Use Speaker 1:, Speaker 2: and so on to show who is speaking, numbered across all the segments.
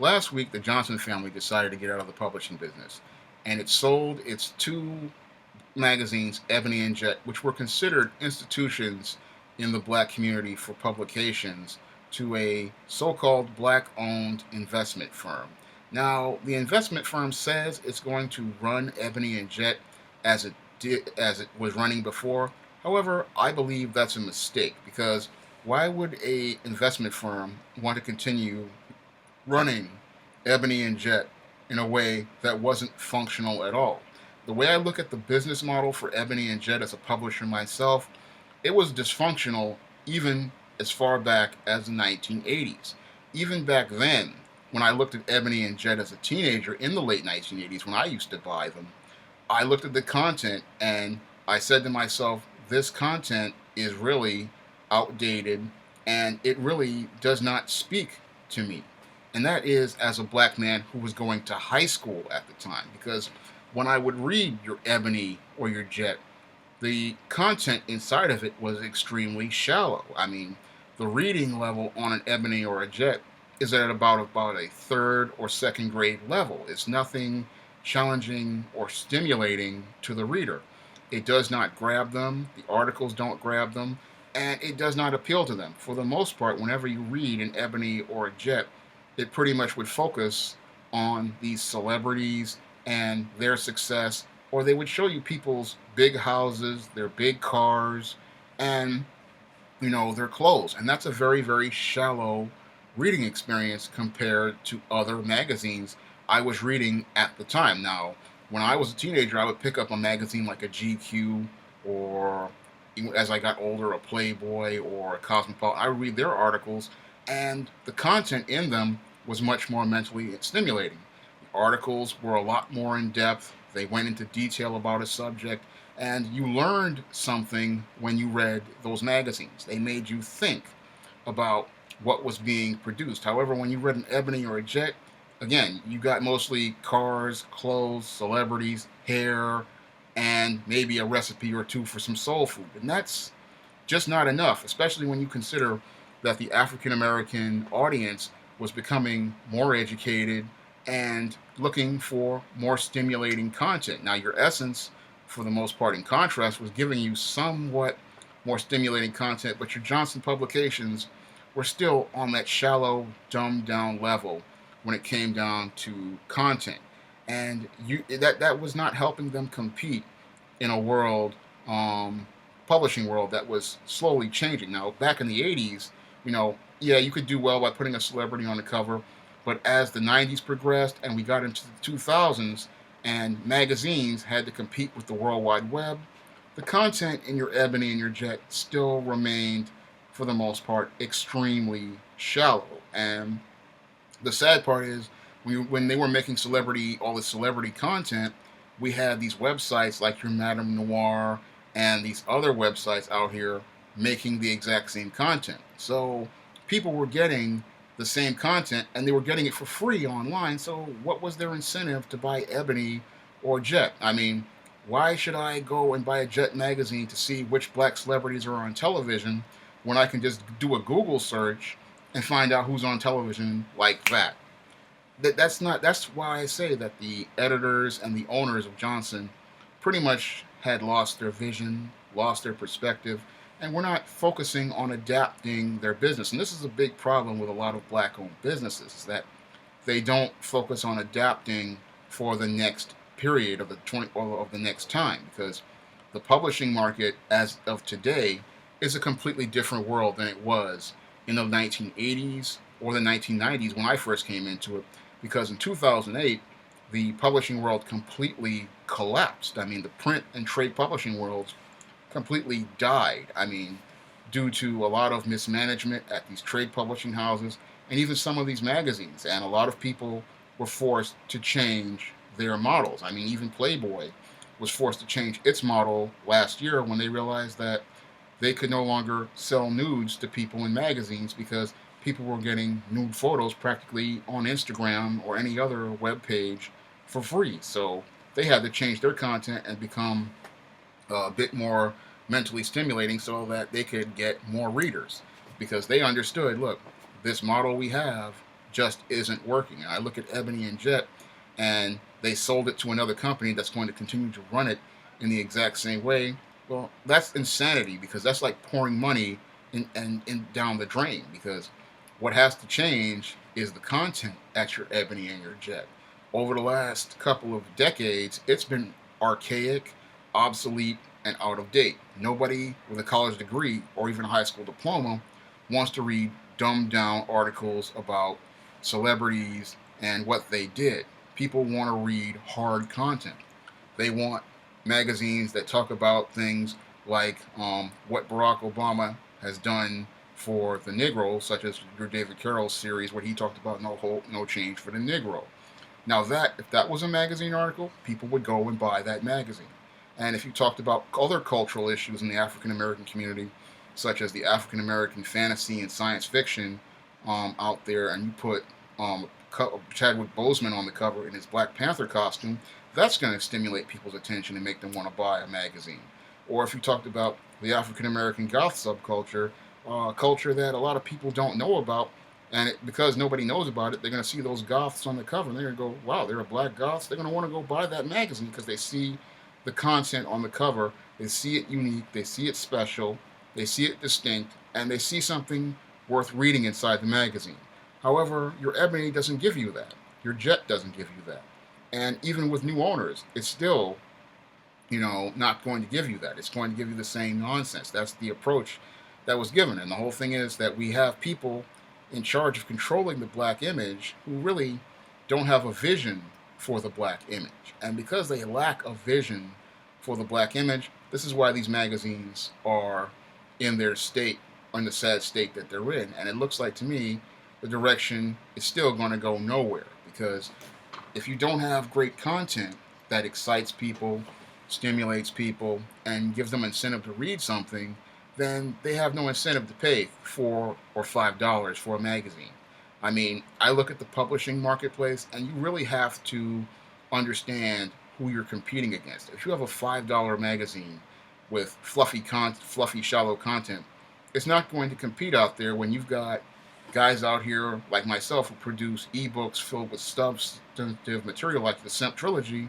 Speaker 1: Last week, the Johnson family decided to get out of the publishing business, and it sold its two magazines, Ebony and Jet, which were considered institutions in the black community for publications, to a so called black owned investment firm. Now, the investment firm says it's going to run Ebony and Jet as it was running before. However, I believe that's a mistake because why would a investment firm want to continue running Ebony and Jet in a way that wasn't functional at all? The way I look at the business model for Ebony and Jet as a publisher myself, it was dysfunctional even as far back as the 1980s. Even back then, when I looked at Ebony and Jet as a teenager in the late 1980s, when I used to buy them, I looked at the content and I said to myself, this content is really outdated and it really does not speak to me. And that is as a black man who was going to high school at the time. Because when I would read your Ebony or your Jet, the content inside of it was extremely shallow. I mean, the reading level on an Ebony or a Jet is at about a third or second grade level. It's nothing challenging or stimulating to the reader. It does not grab them, the articles don't grab them, and it does not appeal to them. For the most part, whenever you read an Ebony or a Jet, it pretty much would focus on these celebrities and their success, or they would show you people's big houses, their big cars, and their clothes. And that's a very, very shallow reading experience compared to other magazines I was reading at the time. Now, when I was a teenager, I would pick up a magazine like a GQ, or as I got older, a Playboy or a Cosmopolitan. I would read their articles, and the content in them was much more mentally stimulating. The articles were a lot more in depth. They went into detail about a subject, and you learned something when you read those magazines. They made you think about what was being produced. However, when you read an Ebony or a Jet, again, you got mostly cars, clothes, celebrities, hair, and maybe a recipe or two for some soul food. And that's just not enough, especially when you consider that the African American audience was becoming more educated and looking for more stimulating content. Now, your Essence, for the most part, in contrast, was giving you somewhat more stimulating content, but your Johnson publications were still on that shallow, dumbed down level when it came down to content. And that was not helping them compete in a world, publishing world, that was slowly changing. Now, back in the 80s, yeah, you could do well by putting a celebrity on the cover, but as the 90s progressed and we got into the 2000s and magazines had to compete with the World Wide Web, the content in your Ebony and your Jet still remained, for the most part, extremely shallow. And the sad part is, when they were making all this celebrity content, we had these websites like your Madame Noir and these other websites out here making the exact same content. So people were getting the same content and they were getting it for free online. So what was their incentive to buy Ebony or Jet? I mean, why should I go and buy a Jet magazine to see which black celebrities are on television when I can just do a Google search and find out who's on television like that? That's why I say that the editors and the owners of Johnson pretty much had lost their vision, lost their perspective, and we're not focusing on adapting their business. And this is a big problem with a lot of black-owned businesses, is that they don't focus on adapting for the next period of the next time, because the publishing market as of today is a completely different world than it was in the 1980s or the 1990s when I first came into it. Because in 2008, the publishing world completely collapsed. I mean, the print and trade publishing worlds completely died. I mean, due to a lot of mismanagement at these trade publishing houses and even some of these magazines. And a lot of people were forced to change their models. I mean, even Playboy was forced to change its model last year when they realized that they could no longer sell nudes to people in magazines because people were getting nude photos practically on Instagram or any other web page for free. So they had to change their content and become a bit more mentally stimulating so that they could get more readers, because they understood, look, this model we have just isn't working. And I look at Ebony and Jet, and they sold it to another company that's going to continue to run it in the exact same way. Well, that's insanity, because that's like pouring money in down the drain. Because what has to change is the content at your Ebony and your Jet. Over the last couple of decades, it's been archaic, obsolete, and out of date. Nobody with a college degree or even a high school diploma wants to read dumbed down articles about celebrities and what they did. People want to read hard content. They want magazines that talk about things like what Barack Obama has done for the Negro, such as your David Carroll series, where he talked about no hope, no change for the Negro. Now that, if that was a magazine article, people would go and buy that magazine. And if you talked about other cultural issues in the African American community, such as the African American fantasy and science fiction out there, and you put Chadwick Boseman on the cover in his Black Panther costume, that's going to stimulate people's attention and make them want to buy a magazine. Or if you talked about the African American goth subculture, culture that a lot of people don't know about, and because nobody knows about it, they're going to see those goths on the cover, and they're going to go, wow, they're a black goths. They're going to want to go buy that magazine because they see the content on the cover, they see it unique, they see it special, they see it distinct, and they see something worth reading inside the magazine. However, your Ebony doesn't give you that. Your Jet doesn't give you that. And even with new owners, it's still, not going to give you that. It's going to give you the same nonsense. That's the approach that was given. And the whole thing is that we have people in charge of controlling the black image who really don't have a vision for the black image. And because they lack a vision for the black image, this is why these magazines are in their state, in the sad state that they're in. And it looks like to me the direction is still going to go nowhere, because if you don't have great content that excites people, stimulates people, and gives them incentive to read something, then they have no incentive to pay $4 or $5 for a magazine. I mean, I look at the publishing marketplace, and you really have to understand who you're competing against. If you have a $5 magazine with fluffy, shallow content, it's not going to compete out there when you've got guys out here like myself who produce ebooks filled with substantive material like the Simp Trilogy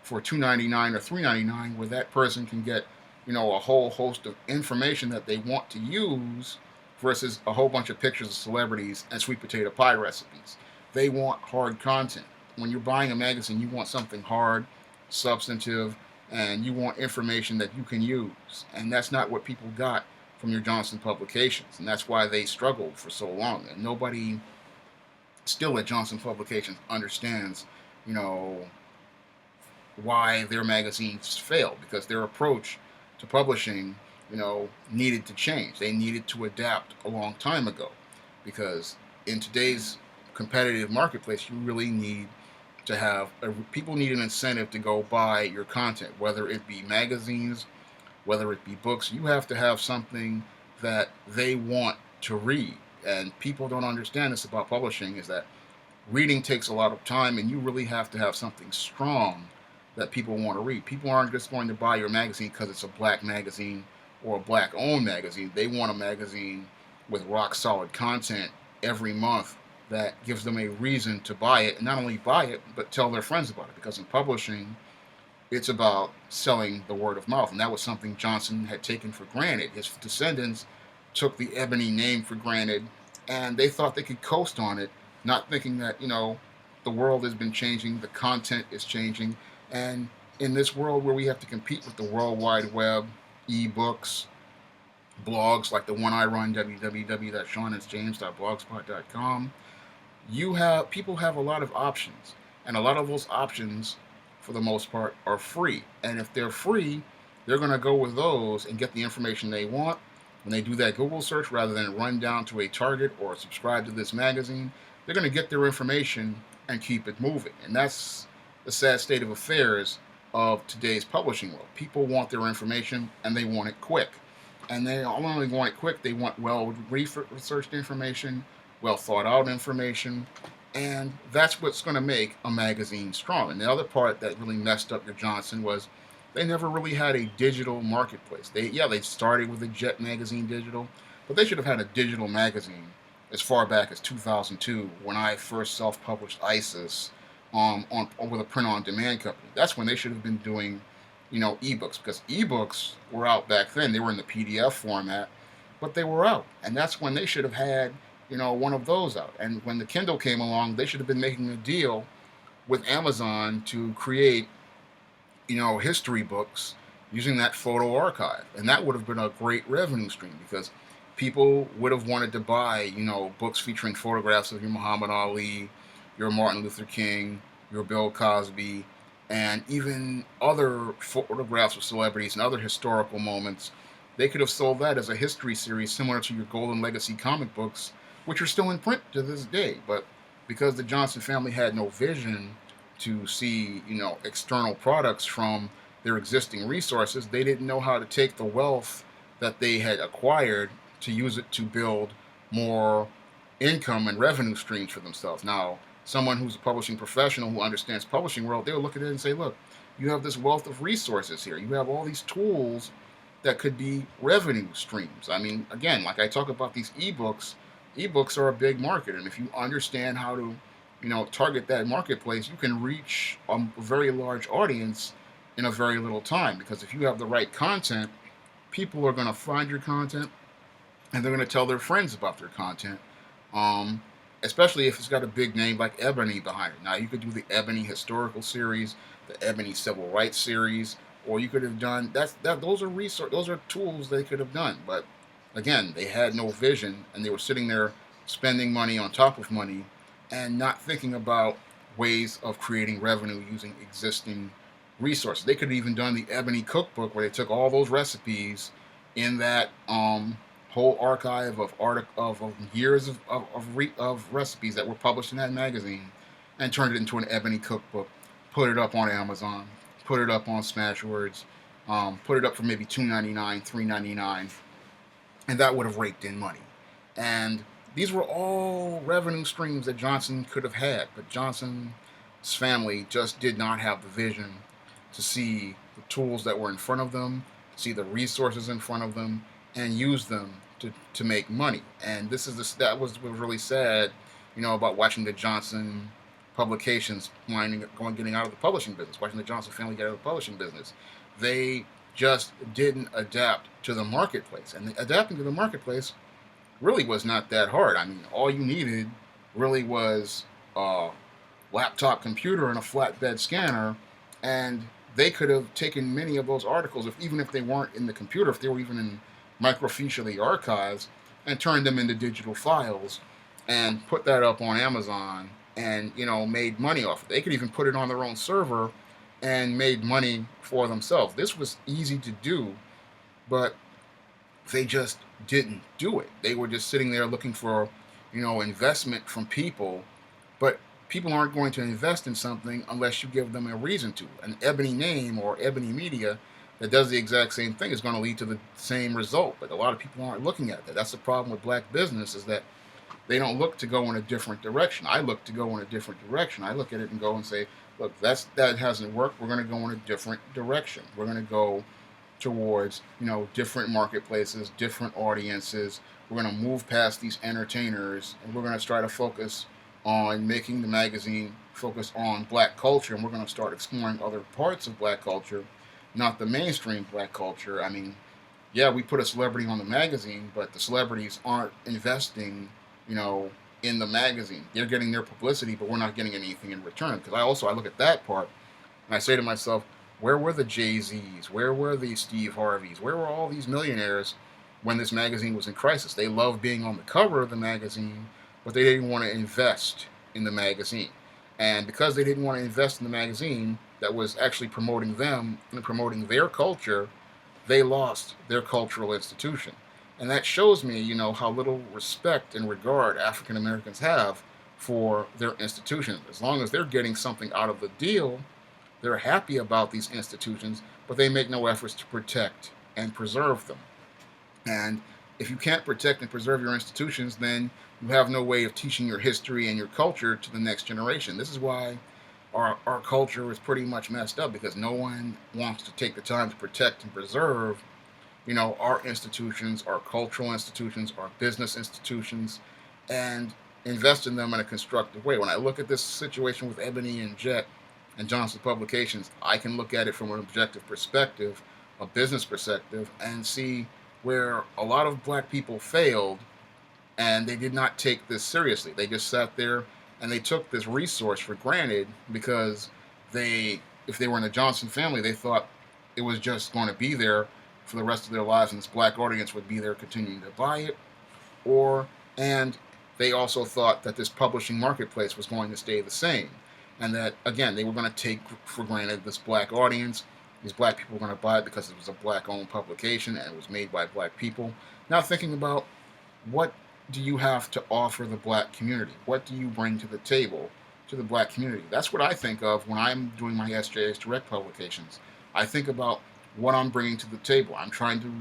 Speaker 1: for $2.99 or $3.99, where that person can get a whole host of information that they want to use, versus a whole bunch of pictures of celebrities and sweet potato pie recipes. They want hard content. When you're buying a magazine, you want something hard, substantive, and you want information that you can use. And that's not what people got from your Johnson Publications. And that's why they struggled for so long. And nobody still at Johnson Publications understands, why their magazines failed, because their approach to publishing, needed to change. They needed to adapt a long time ago, because in today's competitive marketplace, you really need to have people need an incentive to go buy your content, whether it be magazines, whether it be books. You have to have something that they want to read, and people don't understand this about publishing, is that reading takes a lot of time, and you really have to have something strong that people want to read. People aren't just going to buy your magazine because it's a black magazine or a black-owned magazine. They want a magazine with rock-solid content every month that gives them a reason to buy it, and not only buy it, but tell their friends about it. Because in publishing, it's about selling the word of mouth, and that was something Johnson had taken for granted. His descendants took the Ebony name for granted, and they thought they could coast on it, not thinking that, the world has been changing, the content is changing, and in this world where we have to compete with the World Wide Web, ebooks, blogs like the one I run, www.shawnandjames.blogspot.com, people have a lot of options, and a lot of those options, for the most part, are free. And if they're free, they're going to go with those and get the information they want. When they do that Google search, rather than run down to a Target or subscribe to this magazine, they're going to get their information and keep it moving. And that's the sad state of affairs of today's publishing world. People want their information, and they want it quick. And they not only want it quick, they want well-researched information, well-thought-out information, and that's what's going to make a magazine strong. And the other part that really messed up your Johnson was they never really had a digital marketplace. They started with a Jet magazine digital, but they should have had a digital magazine as far back as 2002 when I first self-published ISIS with a print-on-demand company. That's when they should have been doing, ebooks, because ebooks were out back then. They were in the PDF format, but they were out, and that's when they should have had, one of those out. And when the Kindle came along, they should have been making a deal with Amazon to create, history books using that photo archive. And that would have been a great revenue stream because people would have wanted to buy, books featuring photographs of your Muhammad Ali, your Martin Luther King, your Bill Cosby, and even other photographs of celebrities and other historical moments. They could have sold that as a history series similar to your Golden Legacy comic books, which are still in print to this day. But because the Johnson family had no vision to see, external products from their existing resources, they didn't know how to take the wealth that they had acquired to use it to build more income and revenue streams for themselves. Now, someone who's a publishing professional who understands publishing world, they'll look at it and say, look, you have this wealth of resources here. You have all these tools that could be revenue streams. I mean, again, like I talk about these ebooks are a big market. And if you understand how to, target that marketplace, you can reach a very large audience in a very little time. Because if you have the right content, people are going to find your content and they're going to tell their friends about their content. Um, Especially if it's got a big name like Ebony behind it. Now, you could do the Ebony Historical Series, the Ebony Civil Rights Series, or you could have done those are tools they could have done. But again, they had no vision, and they were sitting there spending money on top of money, and not thinking about ways of creating revenue using existing resources. They could have even done the Ebony Cookbook, where they took all those recipes in that whole archive of years of recipes that were published in that magazine, and turned it into an Ebony Cookbook, put it up on Amazon, put it up on Smashwords, put it up for maybe $2.99, $3.99, and that would have raked in money. And these were all revenue streams that Johnson could have had, but Johnson's family just did not have the vision to see the tools that were in front of them, see the resources in front of them, and use them to make money. And that was really sad, about watching the Johnson publications getting out of the publishing business, watching the Johnson family get out of the publishing business. They just didn't adapt to the marketplace, and adapting to the marketplace really was not that hard. I mean, all you needed really was a laptop computer and a flatbed scanner, and they could have taken many of those articles, even if they weren't in the computer, if they were even in microfiche of the archives, and turned them into digital files and put that up on Amazon and, made money off it. They could even put it on their own server and made money for themselves. This was easy to do, but they just didn't do it. They were just sitting there looking for, investment from people, but people aren't going to invest in something unless you give them a reason to. An Ebony name or Ebony Media that does the exact same thing is going to lead to the same result, but a lot of people aren't looking at that. That's the problem with black business, is that they don't look to go in a different direction. I look to go in a different direction. I look at it and go and say, look, that hasn't worked. We're going to go in a different direction. We're going to go towards, different marketplaces, different audiences. We're going to move past these entertainers, and we're going to try to focus on making the magazine focus on black culture, and we're going to start exploring other parts of black culture, not the mainstream black culture. I mean, yeah, we put a celebrity on the magazine, but the celebrities aren't investing, in the magazine. They're getting their publicity, but we're not getting anything in return. Because I look at that part, and I say to myself, where were the Jay-Z's? Where were the Steve Harveys? Where were all these millionaires when this magazine was in crisis? They loved being on the cover of the magazine, but they didn't want to invest in the magazine. And because they didn't want to invest in the magazine that was actually promoting them and promoting their culture, they lost their cultural institution. And that shows me, how little respect and regard African Americans have for their institutions. As long as they're getting something out of the deal, they're happy about these institutions, but they make no efforts to protect and preserve them. And if you can't protect and preserve your institutions, then you have no way of teaching your history and your culture to the next generation. This is why our culture is pretty much messed up, because no one wants to take the time to protect and preserve, our institutions, our cultural institutions, our business institutions. and invest in them in a constructive way. When I look at this situation with Ebony and Jet and Johnson Publications, I can look at it from an objective perspective, a business perspective, and see where a lot of black people failed and they did not take this seriously. They just sat there and they took this resource for granted because if they were in the Johnson family, they thought it was just going to be there for the rest of their lives and this black audience would be there continuing to buy it. And they also thought that this publishing marketplace was going to stay the same, and that again they were going to take for granted this black audience. These black people were going to buy it because it was a black-owned publication and it was made by black people. Now thinking about what do you have to offer the black community? What do you bring to the table to the black community? That's what I think of when I'm doing my SJS Direct publications. I think about what I'm bringing to the table. I'm trying to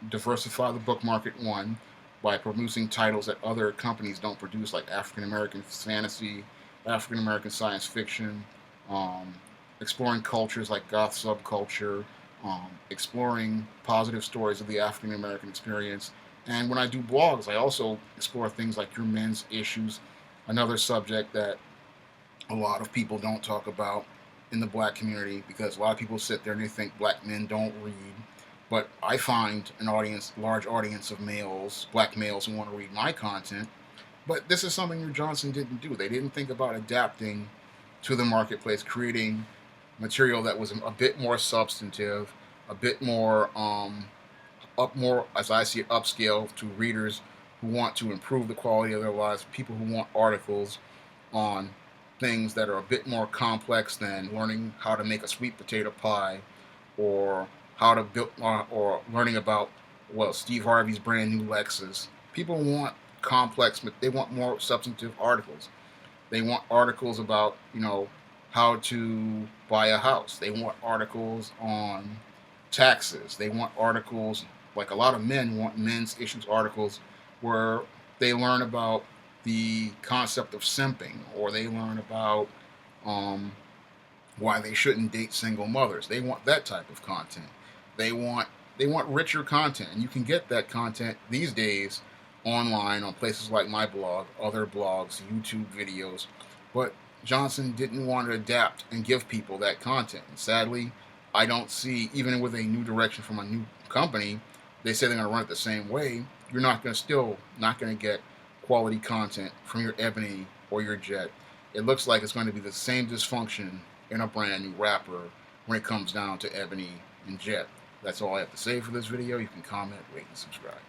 Speaker 1: diversify the book market, one, by producing titles that other companies don't produce, like African American fantasy, African American science fiction, um, exploring cultures like goth subculture, exploring positive stories of the African American experience. And when I do blogs, I also explore things like your men's issues, another subject that a lot of people don't talk about in the black community because a lot of people sit there and they think black men don't read. But I find an audience, large audience of males, black males who want to read my content. But this is something that Johnson didn't do. They didn't think about adapting to the marketplace, creating material that was a bit more substantive, a bit more more, as I see it, upscale to readers who want to improve the quality of their lives, people who want articles on things that are a bit more complex than learning how to make a sweet potato pie or how to build or learning about, well, Steve Harvey's brand new Lexus. People want complex, but they want more substantive articles. They want articles about, how to buy a house. They want articles on taxes. They want articles, like a lot of men want men's issues articles where they learn about the concept of simping, or they learn about um, why they shouldn't date single mothers. They want that type of content. They want they want richer content, and you can get that content these days online on places like my blog, other blogs, YouTube videos. But Johnson didn't want to adapt and give people that content. And sadly, I don't see, even with a new direction from a new company, they say they're going to run it the same way. You're not going to get quality content from your Ebony or your Jet. It looks like it's going to be the same dysfunction in a brand new wrapper when it comes down to Ebony and Jet. That's all I have to say for this video. You can comment, rate, and subscribe.